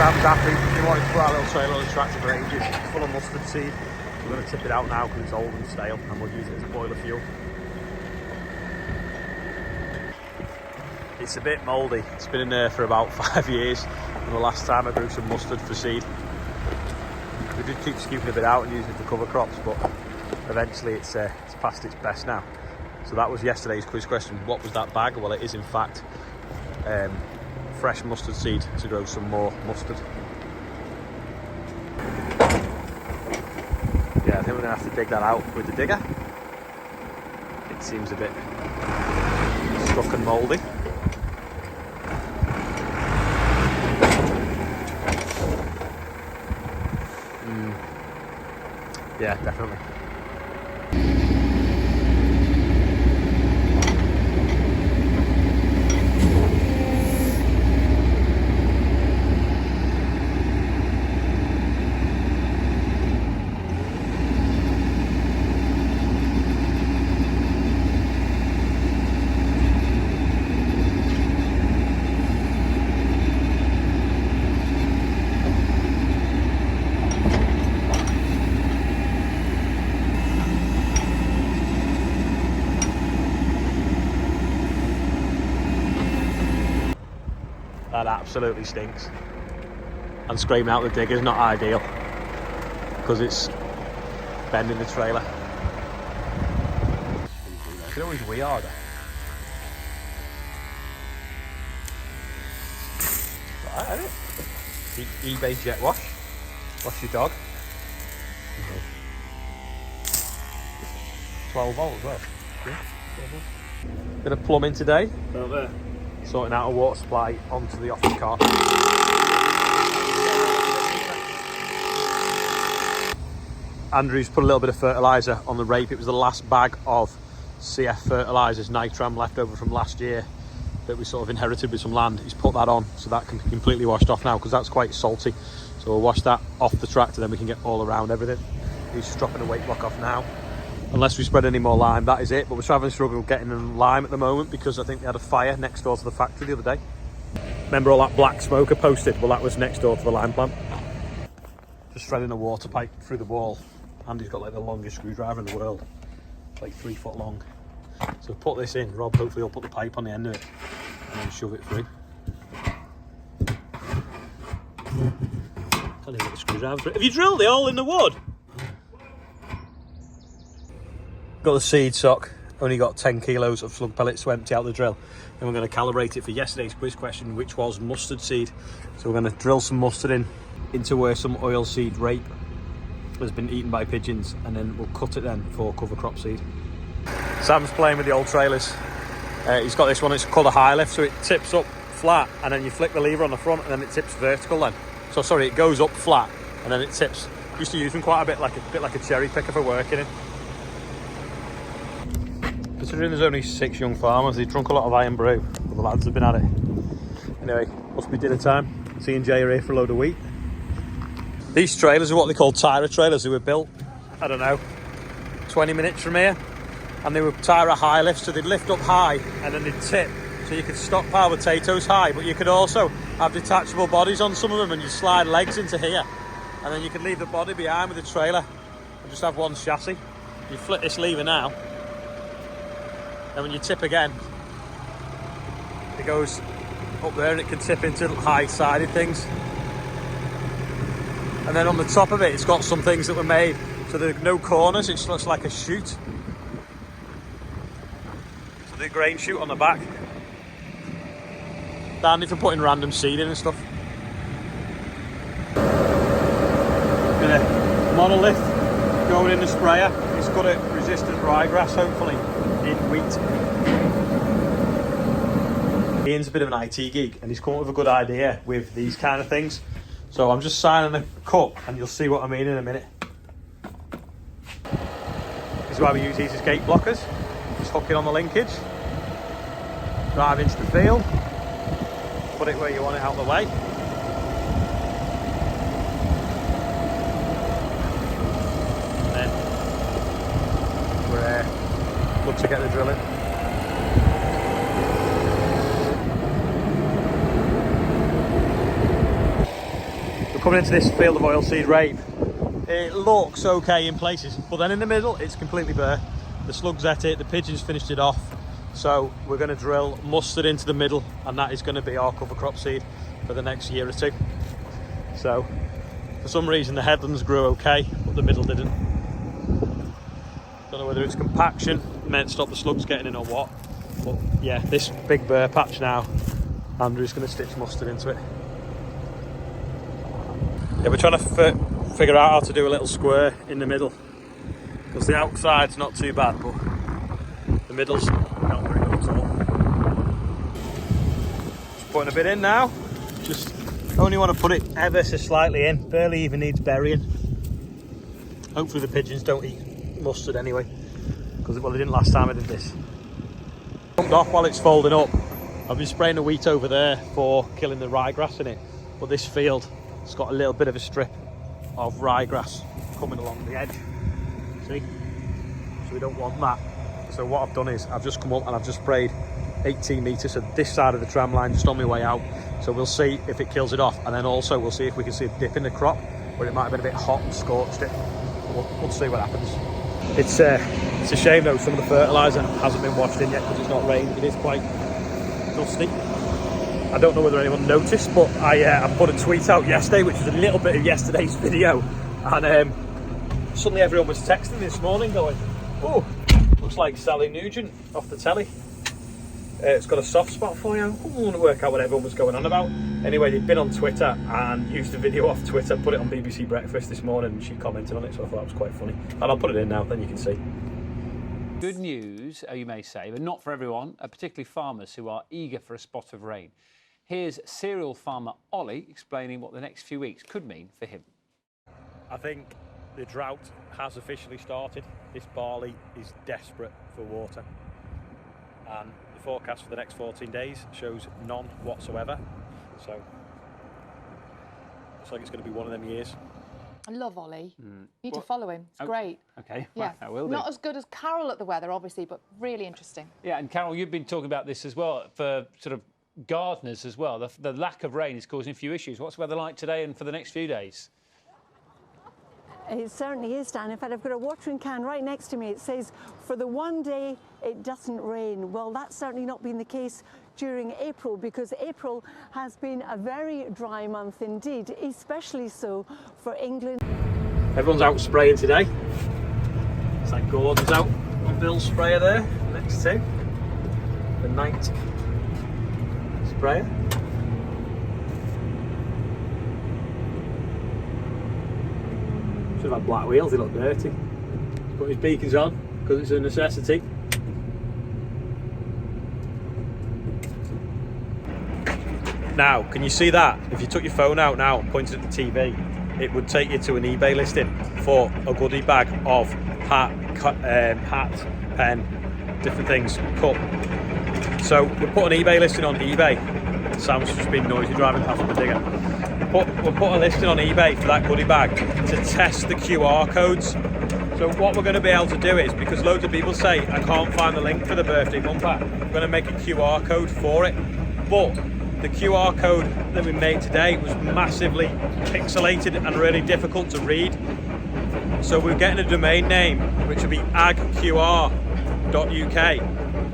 Sam's happy. He wanted to put our little trailer on the tractor for ages. It's full of mustard seed. We're going to tip it out now because it's old and stale, and we'll use it as boiler fuel. It's a bit mouldy. It's been in there for about 5 years, and the last time I grew some mustard for seed. We did keep scooping a bit out and using it for cover crops, but eventually it's past its best now. So that was yesterday's quiz question. What was that bag? Well, it is in fact fresh mustard seed to grow some more mustard. Yeah, I think we're going to have to dig that out with the digger. It seems a bit stuck and mouldy. Yeah, definitely. That absolutely stinks. And scraping out the digger is not ideal because it's bending the trailer. You can always reorder. Right, isn't it? eBay jet wash. Wash your dog. 12 volt as well. Yeah, 12 volt. Bit of plumbing today. Out there. Sorting out a water supply onto the office car. Andrew's put a little bit of fertiliser on the rape. It was the last bag of CF fertilisers, nitram, left over from last year that we sort of inherited with some land. He's put that on, so that can be completely washed off now because that's quite salty. So we'll wash that off the tractor, then we can get all around everything. He's just dropping the weight block off now. Unless we spread any more lime, that is it. But we're having a struggle getting in lime at the moment because I think they had a fire next door to the factory the other day. Remember all that black smoke I posted? Well, that was next door to the lime plant. Just threading a water pipe through the wall. Andy's got like the longest screwdriver in the world. It's like 3 foot long. So put this in. Rob hopefully will put the pipe on the end of it and then shove it through. Can't even get the screwdriver through. Have you drilled it all in the wood? Got the seed sock, only got 10 kilos of slug pellets to empty out the drill. And we're going to calibrate it for yesterday's quiz question, which was mustard seed. So we're going to drill some mustard into where some oilseed rape has been eaten by pigeons, and then we'll cut it then for cover crop seed. Sam's playing with the old trailers. He's got this one, it's called a high lift, so it tips up flat and then you flick the lever on the front and then it tips vertical then. So sorry, it goes up flat and then it tips. Used to use them quite a bit like a cherry picker for working in. Considering there's only 6 young farmers, they drunk a lot of iron brew. Well, the lads have been at it. Anyway, must be dinner time. C and J are here for a load of wheat. These trailers are what they call Tyra trailers. They were built, I don't know, 20 minutes from here. And they were Tyra high lifts, so they'd lift up high and then they'd tip. So you could stockpile potatoes high, but you could also have detachable bodies on some of them and you slide legs into here. And then you could leave the body behind with the trailer and just have one chassis. You flip this lever now. And when you tip again, it goes up there and it can tip into high-sided things. And then on the top of it, it's got some things that were made so there are no corners, it looks like a chute. So the grain chute on the back. Dandy for putting random seed in and stuff. Got a monolith going in the sprayer. It's got a resistant ryegrass, hopefully, in wheat. Ian's a bit of an IT geek and he's come up with a good idea with these kind of things. So I'm just signing a cup and you'll see what I mean in a minute. This is why we use these as gate blockers. Just hook it on the linkage, drive into the field, put it where you want it out of the way. And then we're good to get the drill in. coming into this field of oilseed rape. It looks okay in places, but then in the middle it's completely bare. The slugs ate it, the pigeons finished it off. So we're going to drill mustard into the middle, and that is going to be our cover crop seed for the next year or two. So for some reason the headlands grew okay, but the middle didn't. Don't know whether it's compaction meant to stop the slugs getting in or what, but yeah, this big bare patch now, Andrew's going to stitch mustard into it. Yeah, we're trying to figure out how to do a little square in the middle, because the outside's not too bad, but the middle's not very good at all. Just putting a bit in now. Just only want to put it ever so slightly in, barely even needs burying. Hopefully the pigeons don't eat mustard anyway, because well, they didn't last time I did this. Jumped off while it's folding up. I've been spraying the wheat over there for killing the ryegrass in it, but this field has got a little bit of a strip of ryegrass coming along the edge. See? So we don't want that. So what I've done is I've just come up and I've just sprayed 18 metres, so this side of the tram line just on my way out. So we'll see if it kills it off, and then also we'll see if we can see a dip in the crop where it might have been a bit hot and scorched it. We'll see what happens. It's a shame though, some of the fertiliser hasn't been washed in yet because it's not rained. It is quite dusty. I don't know whether anyone noticed, but I put a tweet out yesterday, which was a little bit of yesterday's video, and suddenly everyone was texting this morning going, oh, looks like Sally Nugent off the telly. It's got a soft spot for you. I want to work out what everyone was going on about. Anyway, they'd been on Twitter and used a video off Twitter, put it on BBC Breakfast this morning, and she commented on it, so I thought it was quite funny. And I'll put it in now, then you can see. Good news, you may say, but not for everyone, particularly farmers who are eager for a spot of rain. Here's cereal farmer Olly explaining what the next few weeks could mean for him. I think the drought has officially started. This barley is desperate for water, and the forecast for the next 14 days shows none whatsoever. So looks like it's going to be one of them years. I love Olly. You need to follow him. It's great. Okay, yeah. Well, I will do. Not as good as Carol at the weather, obviously, but really interesting. Yeah, and Carol, you've been talking about this as well for sort of gardeners as well. The lack of rain is causing a few issues. What's the weather like today and for the next few days? It certainly is, Dan. In fact, I've got a watering can right next to me. It says, for the one day it doesn't rain. Well, that's certainly not been the case during April, because April has been a very dry month indeed, especially so for England. Everyone's out spraying today. It's like Gordon's out on Bill's sprayer there, next to the night sprayer. Should have had black wheels, they look dirty. Put his beacons on because it's a necessity. Now, can you see that? If you took your phone out now and pointed at the TV, it would take you to an eBay listing for a goodie bag of hat, pen, different things, cup. So we'll put an eBay listing on eBay. Sam's just been noisy driving past the digger. We'll put a listing on eBay for that goodie bag to test the QR codes. So what we're going to be able to do is, because loads of people say I can't find the link for the birthday bumper, we're going to make a QR code for it. But the QR code that we made today was massively pixelated and really difficult to read. So we're getting a domain name which will be agqr.uk,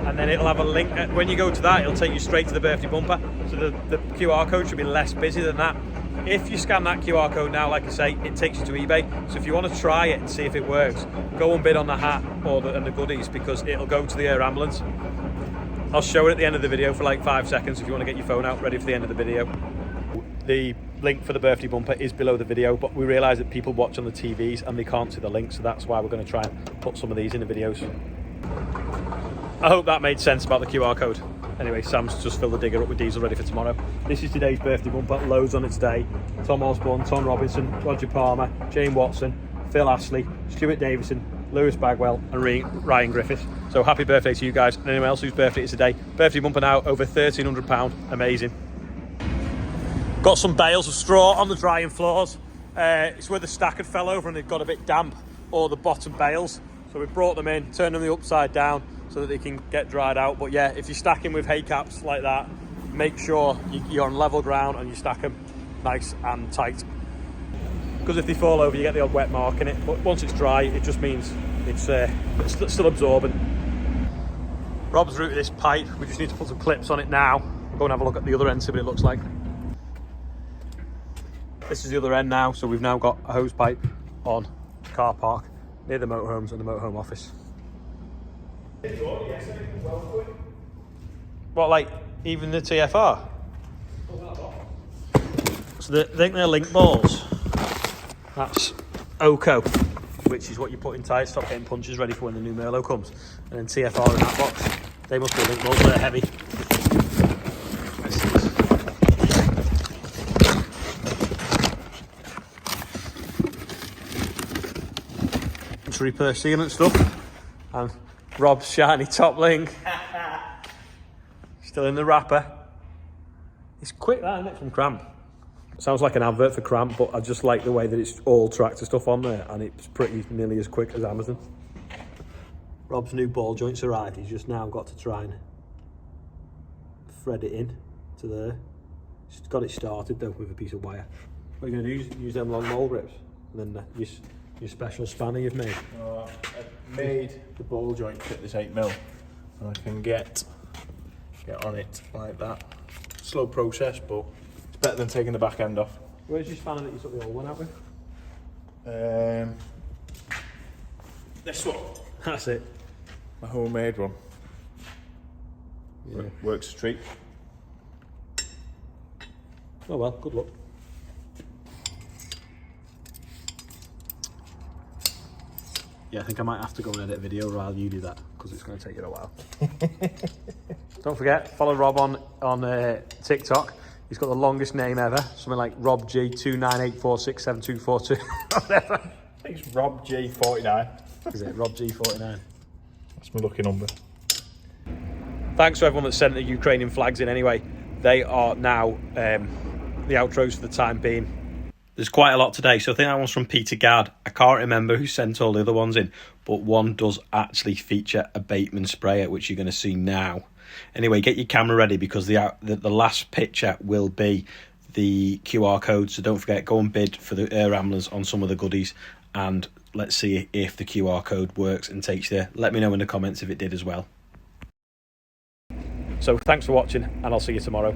and then it'll have a link. When you go to that, it'll take you straight to the birthday bumper. So the QR code should be less busy than that. If you scan that QR code now, like I say, it takes you to eBay. So if you want to try it and see if it works, go and bid on the hat or the goodies, because it'll go to the air ambulance. I'll show it at the end of the video for like 5 seconds if you want to get your phone out ready for the end of the video. The link for the birthday bumper is below the video, but we realise that people watch on the TVs and they can't see the link, so that's why we're going to try and put some of these in the videos. I hope that made sense about the QR code. Anyway, Sam's just filled the digger up with diesel ready for tomorrow. This is today's birthday bumper, loads on its day. Tom Osborne, Tom Robinson, Roger Palmer, Jane Watson, Phil Astley, Stuart Davison, Lewis Bagwell and Ryan Griffiths. So happy birthday to you guys and anyone else whose birthday it is today. Birthday bumper now, over £1,300, amazing. Got some bales of straw on the drying floors. It's where the stack had fell over and it got a bit damp, or the bottom bales. So we brought them in, turned them the upside down so that they can get dried out. But yeah, if you're stacking with hay caps like that, make sure you're on level ground and you stack them nice and tight. because if they fall over you get the odd wet mark in it, but once it's dry it just means it's still absorbent. Rob's routed this pipe, we just need to put some clips on it now. Go and have a look at the other end, see what it looks like. This is the other end now, so we've now got a hose pipe on the car park near the motorhomes and the motorhome office. What, like even the TFR? So I think they're link balls. That's OCO, which is what you put in tyres, stop getting punches ready for when the new Merlot comes. And then TFR in that box. They must be link balls, they're heavy. Repair sealant stuff, and Rob's shiny top link still in the wrapper. It's quick that, isn't it, from Cramp? It sounds like an advert for Cramp, but I just like the way that it's all tractor stuff on there, and it's pretty nearly as quick as Amazon. Rob's new ball joints arrived. He's just now got to try and thread it in to there. He's got it started though with a piece of wire. What are you going to do? Use them long mole grips, and then your special spanner you've made? I've made the ball joint fit this 8mm, and I can get on it like that. Slow process, but it's better than taking the back end off. Where's your spanner that you took the old one out with? This one. That's it. My homemade one. Yeah. Works a treat. Oh well, good luck. Yeah, I think I might have to go and edit a video rather than you do that, because it's going to take you a while. Don't forget, follow Rob on TikTok. He's got the longest name ever, something like Rob G2984672242. I think it's Rob G49. Is it Rob G49? That's my lucky number. Thanks to everyone that sent the Ukrainian flags in anyway. They are now the outros for the time being. There's quite a lot today, so I think that one's from Peter Gadd. I can't remember who sent all the other ones in, but one does actually feature a Bateman sprayer, which you're going to see now. Anyway, get your camera ready, because the last picture will be the QR code, so don't forget, go and bid for the air ambulance on some of the goodies, and let's see if the QR code works and takes you there. Let me know in the comments if it did as well. So thanks for watching, and I'll see you tomorrow.